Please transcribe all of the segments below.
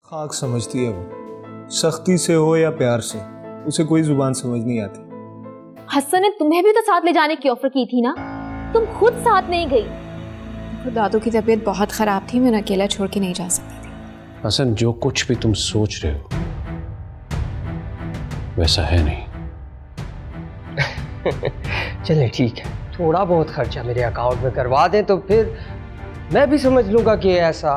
खाक समझती है वो, सख्ती से हो या प्यार से, उसे कोई जुबान समझ नहीं आती। हसन ने तुम्हें भी तो साथ ले जाने की ऑफर की थी ना, तुम खुद साथ नहीं गई। दादू की तबीयत बहुत खराब थी, मैं अकेला छोड़ के नहीं जा सकती थी। हसन, जो कुछ भी तुम सोच रहे हो वैसा है नहीं। चले ठीक है, थोड़ा बहुत खर्चा मेरे अकाउंट में करवा दें तो फिर मैं भी समझ लूंगा कि ऐसा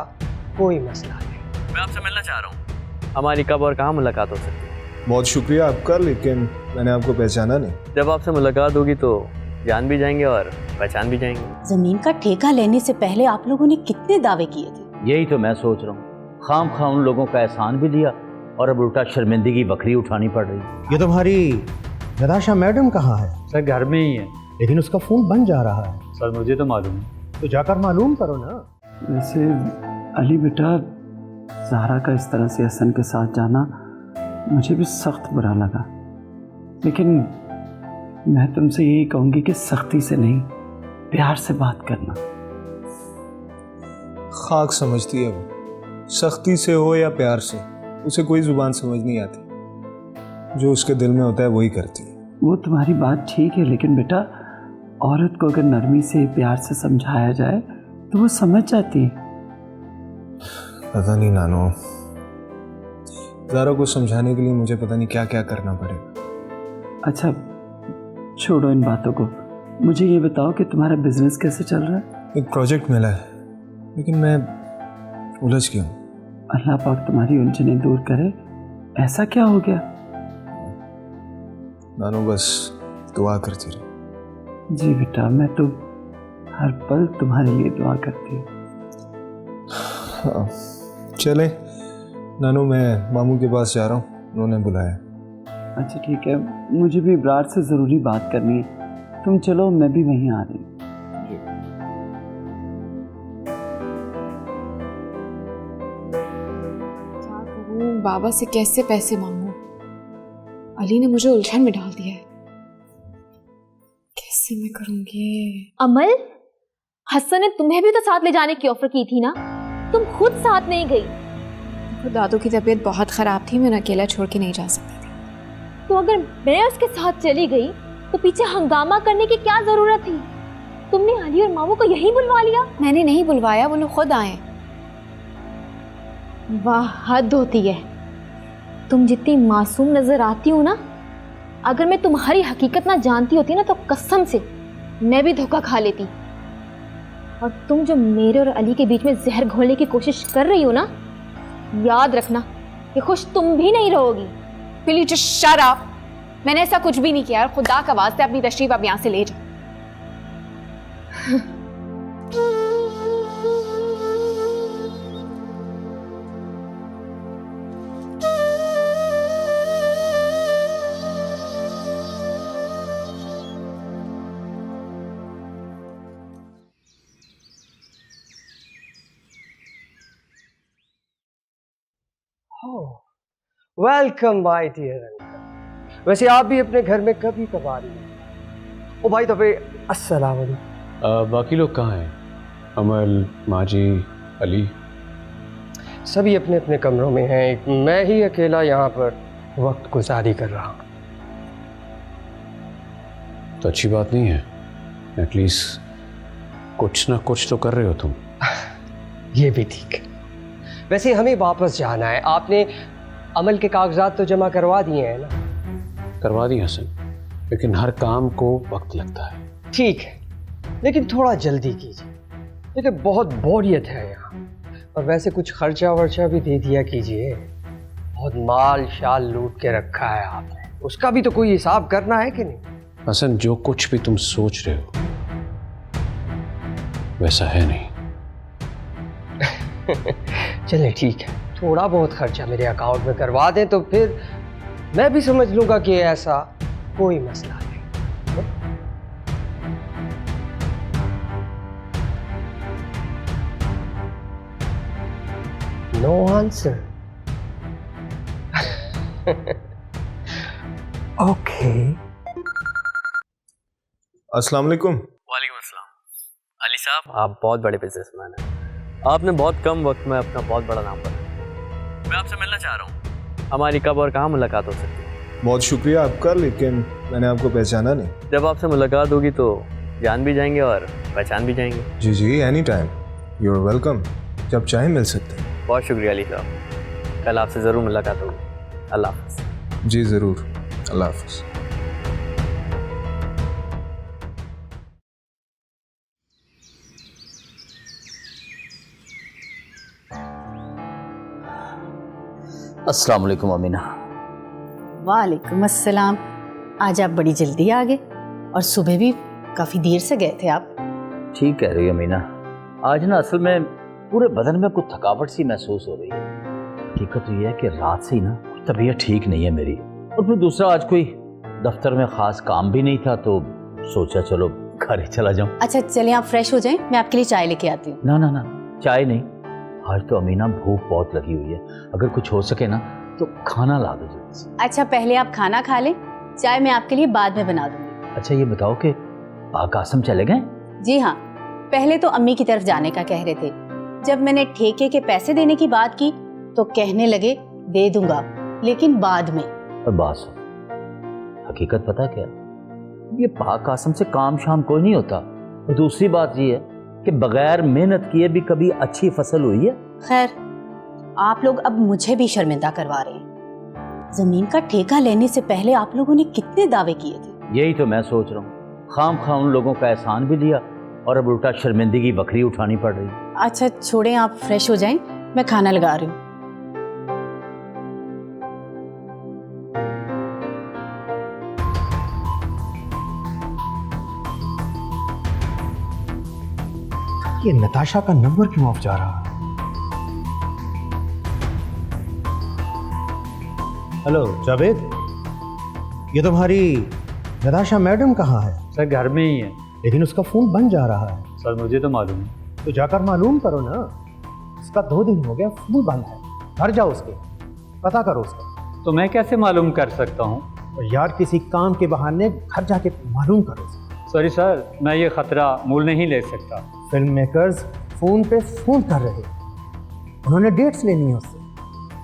कोई मसला नहीं। मैं आपसे मिलना चाह रहा हूँ, हमारी कब और कहाँ मुलाकात हो सकती है? बहुत शुक्रिया आपका, लेकिन मैंने आपको पहचाना नहीं। जब आपसे मुलाकात होगी तो जान भी जाएंगे और पहचान भी जाएंगे। जमीन का ठेका लेने से पहले आप लोगों ने कितने दावे किए थे? यही तो मैं सोच रहा हूँ, खाम खा उन लोगों का एहसान भी दिया और अब उल्टा शर्मिंदगी बकरी उठानी पड़ रही है। ये तुम्हारी नताशा मैडम कहाँ है? सर घर में ही है। लेकिन उसका फोन बंद जा रहा है। सर मुझे तो मालूम है। तो जाकर मालूम करो ना। वैसे अली बेटा, ज़हरा का इस तरह से हसन के साथ जाना मुझे भी सख्त बुरा लगा, लेकिन मैं तुमसे यही कहूँगी कि सख्ती से नहीं, प्यार से बात करना। खाक समझती है वो, सख्ती से हो या प्यार से, उसे कोई जुबान समझ नहीं आती। जो उसके दिल में होता है वही करती है। वो तुम्हारी बात ठीक है, लेकिन बेटा औरत को अगर नरमी से प्यार से समझाया जाए तो वो समझ जाती है। पता नहीं नानो, ज़ारा को समझाने के लिए मुझे पता नहीं क्या क्या करना पड़ेगा। अच्छा छोड़ो इन बातों को, मुझे ये बताओ कि तुम्हारा बिजनेस कैसे चल रहा है? एक प्रोजेक्ट मिला है, लेकिन मैं उलझ गया हूँ। अल्लाह पाक तुम्हारी उलझनें दूर करे। ऐसा क्या हो गया? नानो बस दुआ करती रही। जी बेटा, मैं तो हर पल तुम्हारे लिए दुआ करती हूँ। हाँ, चले नानू, मैं मामू के पास जा रहा हूँ, उन्होंने बुलाया। अच्छा ठीक है, मुझे भी इब्रार से ज़रूरी बात करनी है, तुम चलो, मैं भी वहीं आ रही हूँ। क्या करूँ, बाबा से कैसे पैसे मांगूं? अली ने मुझे उलझन में डाल दिया है, कैसे मैं करूँगी? अमल, हसन ने तुम्हें भी तो साथ ले जाने की ऑफर की थी ना, तुम खुद साथ नहीं गई। दादू की तबीयत बहुत खराब थी, मैं अकेला छोड़ के नहीं जा सकती थी। तो अगर मैं उसके साथ चली गई तो पीछे हंगामा करने की क्या जरूरत थी? तुमने अली और मामू को यहीं बुलवा लिया। मैंने नहीं बुलवाया, वो लोग खुद आए। वाह, हद होती है। तुम जितनी मासूम नजर आती हो ना, अगर मैं तुम्हारी हकीकत ना जानती होती ना तो कसम से मैं भी धोखा खा लेती। और तुम जो मेरे और अली के बीच में जहर घोलने की कोशिश कर रही हो ना, याद रखना कि खुश तुम भी नहीं रहोगी। Please just shut up. मैंने ऐसा कुछ भी नहीं किया, और खुदा का वास्ते अपनी तशरीफ आप यहाँ से ले जाओ। Welcome my dear uncle. वैसे आप भी अपने घर में कभी कभार ही। ओ भाई तो फिर अस्सलाम वालेकुम। बाकी लोग कहाँ हैं? अमल, माजी, अली? सभी अपने अपने कमरों में हैं, मैं ही अकेला यहाँ पर वक्त गुजारी कर रहा हूँ। तो अच्छी बात नहीं है, एटलीस्ट कुछ ना कुछ तो कर रहे हो तुम। ये भी ठीक है। वैसे हमें वापस जाना है, आपने अमल के कागजात तो जमा करवा दिए हैं ना? करवा दी हसन, लेकिन हर काम को वक्त लगता है। ठीक है, लेकिन थोड़ा जल्दी कीजिए, देखिए बहुत बोरियत है यहाँ। और वैसे कुछ खर्चा वर्चा भी दे दिया कीजिए, बहुत माल शाल लूट के रखा है आपने, उसका भी तो कोई हिसाब करना है कि नहीं? हसन, जो कुछ भी तुम सोच रहे हो वैसा है नहीं। चले ठीक है, थोड़ा बहुत खर्चा मेरे अकाउंट में करवा दें तो फिर मैं भी समझ लूंगा कि ऐसा कोई मसला नहीं। No answer. ओके। अस्सलाम वालेकुम। वालेकुम अस्सलाम। अली साहब, आप बहुत बड़े बिजनेसमैन हैं। आपने बहुत कम वक्त में अपना बहुत बड़ा नाम बनाया। मैं आपसे मिलना चाह रहा हूँ। हमारी कब और कहाँ मुलाकात हो सकती है? बहुत शुक्रिया आपका, लेकिन मैंने आपको पहचाना नहीं। जब आपसे मुलाकात होगी तो जान भी जाएंगे और पहचान भी जाएंगे। जी जी, any time, you are welcome. जब चाहे मिल सकते हैं। बहुत शुक्रिया अली साहब, कल आपसे ज़रूर मुलाकात होगी। अल्लाह हाफ़िज़। जी ज़रूर, अल्लाह हाफ़िज़। अस्सलाम वालेकुम अमीना। वालेकुम अस्सलाम। आज आप बड़ी जल्दी आ गए और सुबह भी काफ़ी देर से गए थे आप। ठीक कह रही है अमीना, आज ना असल में पूरे बदन में कुछ थकावट सी महसूस हो रही है। हकीकत तो ये है कि रात से ही ना तबीयत ठीक नहीं है मेरी, और फिर दूसरा आज कोई दफ्तर में ख़ास काम भी नहीं था तो सोचा चलो घर ही चला जाऊँ। अच्छा चलिए आप फ्रेश हो जाएं, मैं आपके लिए चाय लेके आती हूँ। ना ना ना, चाय नहीं, आज तो अमीना भूख बहुत लगी हुई है, अगर कुछ हो सके ना तो खाना ला दो जल्दी से। अच्छा पहले आप खाना खा लें, चाय मैं आपके लिए बाद में बना दूंगी। अच्छा ये बताओ कि कासिम चले गए? जी हाँ, पहले तो अम्मी की तरफ जाने का कह रहे थे। जब मैंने ठेके के पैसे देने की बात की तो कहने लगे दे दूंगा, लेकिन बाद में। और बात सुन, हकीकत पता क्या, ये कासिम से काम शाम कोई नहीं होता। और दूसरी बात ये है कि बगैर मेहनत किए भी कभी अच्छी फसल हुई है? खैर, आप लोग अब मुझे भी शर्मिंदा करवा रहे हैं। जमीन का ठेका लेने से पहले आप लोगों ने कितने दावे किए थे। यही तो मैं सोच रहा हूँ, खाम खाम उन लोगों का एहसान भी लिया और अब उल्टा शर्मिंदगी बकरी उठानी पड़ रही है। अच्छा छोड़ें, आप फ्रेश हो जाएं, मैं खाना लगा रही हूँ। ये नताशा का नंबर क्यों ऑफ जा रहा है? हेलो जावेद, ये तुम्हारी नताशा मैडम कहाँ है? सर घर में ही है। लेकिन उसका फोन बंद जा रहा है। सर मुझे तो मालूम है। तो जाकर मालूम करो ना। उसका 2 दिन हो गया फोन बंद है। घर जाओ उसके, पता करो उसका। तो मैं कैसे मालूम कर सकता हूँ? और यार किसी काम के बहाने घर जाके मालूम करो उसका। सॉरी सर, मैं ये खतरा मूल नहीं ले सकता। फिल्म मेकर्स फोन पे फोन कर रहे, उन्होंने डेट्स लेनी है उससे।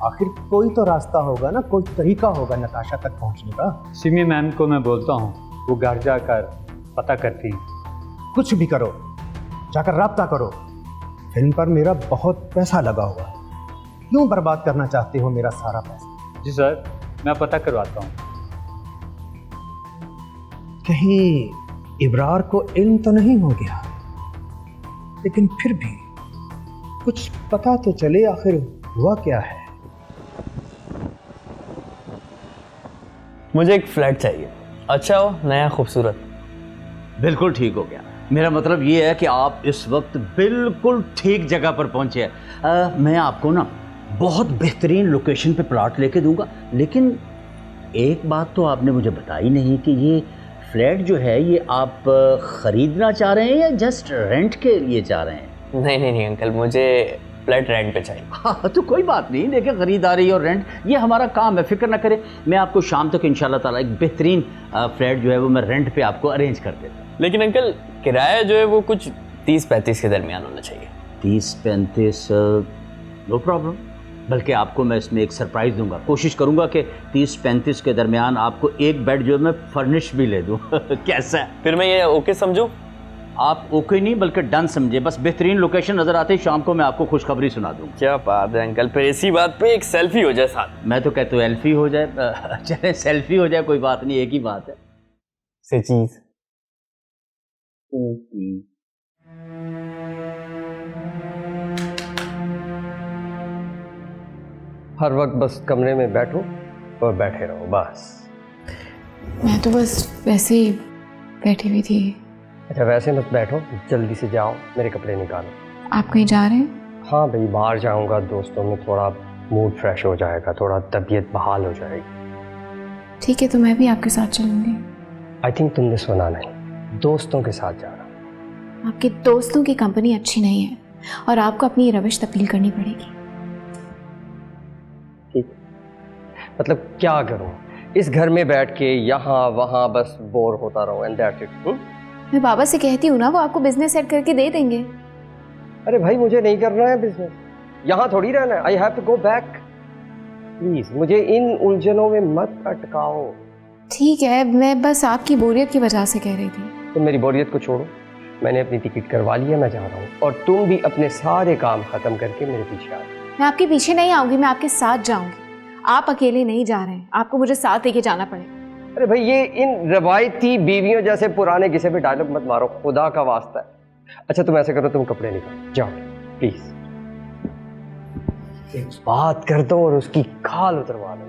आखिर कोई तो रास्ता होगा ना, कोई तरीका होगा नताशा तक पहुंचने का। सिमी मैम को मैं बोलता हूँ, वो घर जाकर पता करती हैं। कुछ भी करो, जाकर राब्ता करो। फिल्म पर मेरा बहुत पैसा लगा हुआ है, क्यों बर्बाद करना चाहते हो मेरा सारा पैसा? जी सर, मैं पता करवाता हूँ। कहीं इब्रार को इल्म तो नहीं हो गया? लेकिन फिर भी कुछ पता तो चले आखिर हुआ क्या है। मुझे एक फ्लैट चाहिए, अच्छा हो, नया, खूबसूरत। बिल्कुल ठीक हो गया। मेरा मतलब ये है कि आप इस वक्त बिल्कुल ठीक जगह पर पहुंचे हैं। मैं आपको ना बहुत बेहतरीन लोकेशन पे प्लॉट लेके दूंगा, लेकिन एक बात तो आपने मुझे बताई नहीं कि ये फ्लैट जो है ये आप ख़रीदना चाह रहे हैं या जस्ट रेंट के लिए चाह रहे हैं? नहीं नहीं नहीं अंकल, मुझे फ्लैट रेंट पे चाहिए। हाँ तो कोई बात नहीं, देखिए ख़रीदारी और रेंट ये हमारा काम है, फिक्र ना करें। मैं आपको शाम तक इंशाल्लाह ताला एक बेहतरीन फ्लैट जो है वो मैं रेंट पे आपको अरेंज कर देता हूँ। लेकिन अंकल किराया जो है वो कुछ 30-35 के दरमियान होना चाहिए। 30-35 नो प्रॉब्लम, बल्कि आपको मैं इसमें एक सरप्राइज़ दूंगा। कोशिश करूंगा कि 30-35 के दरमियान आपको एक बेड जो है मैं फर्निश भी ले दूं। कैसा है? फिर मैं ये ओके समझूं? आप ओके नहीं बल्कि डन समझे। बस बेहतरीन लोकेशन नज़र आते ही शाम को मैं आपको खुशखबरी सुना दूँ। क्या बात है अंकल, फिर इसी बात पे एक सेल्फी हो जाए साथ। मैं तो कहता हूँ एल्फी हो जाए, चले सेल्फी हो जाए, कोई बात नहीं, एक ही बात है। से चीज़ हर वक्त बस कमरे में बैठो और बैठे रहो बस। मैं तो बस वैसे ही बैठी हुई थी। अच्छा वैसे मत बैठो, जल्दी से जाओ, मेरे कपड़े निकालो। आप कहीं जा रहे हैं? हाँ भाई, बाहर जाऊंगा, दोस्तों में थोड़ा मूड फ्रेश हो जाएगा, थोड़ा तबीयत बहाल हो जाएगी। ठीक है, तो मैं भी आपके साथ चलूँगी। आई थिंक तुमने सुना नहीं, दोस्तों के साथ जा रहा हूँ। आपके दोस्तों की कंपनी अच्छी नहीं है और आपको अपनी रविश तब्दील करनी पड़ेगी। ठीक, मतलब क्या करूँ, इस घर में बैठ के यहाँ वहाँ बस बोर होता रहूँ एंड दैट्स इट। मैं बाबा से कहती हूँ ना, वो आपको बिजनेस सेट करके दे देंगे। अरे भाई मुझे नहीं करना है बिजनेस, यहाँ थोड़ी रहना है। I have to go back. Please मुझे इन उलझनों में मत अटकाओ। ठीक है, मैं बस आपकी बोरियत की वजह से कह रही थी। तुम मेरी बोरियत को छोड़ो, मैंने अपनी टिकट करवा ली है, मैं जा रहा हूँ। और तुम भी अपने सारे काम खत्म करके मेरे पीछे आ जाओ। मैं आपके पीछे नहीं आऊंगी, मैं आपके साथ जाऊंगी। आप अकेले नहीं जा रहे हैं, आपको मुझे साथ लेके जाना पड़ेगा। अरे भाई, ये इन रवायती बीवियों जैसे पुराने किसी पे डायलॉग मत मारो, खुदा का वास्ता है। अच्छा तुम ऐसे करो, तुम कपड़े निकालो, जाओ प्लीज। एक बात करता हूँ और उसकी खाल उतरवा दो।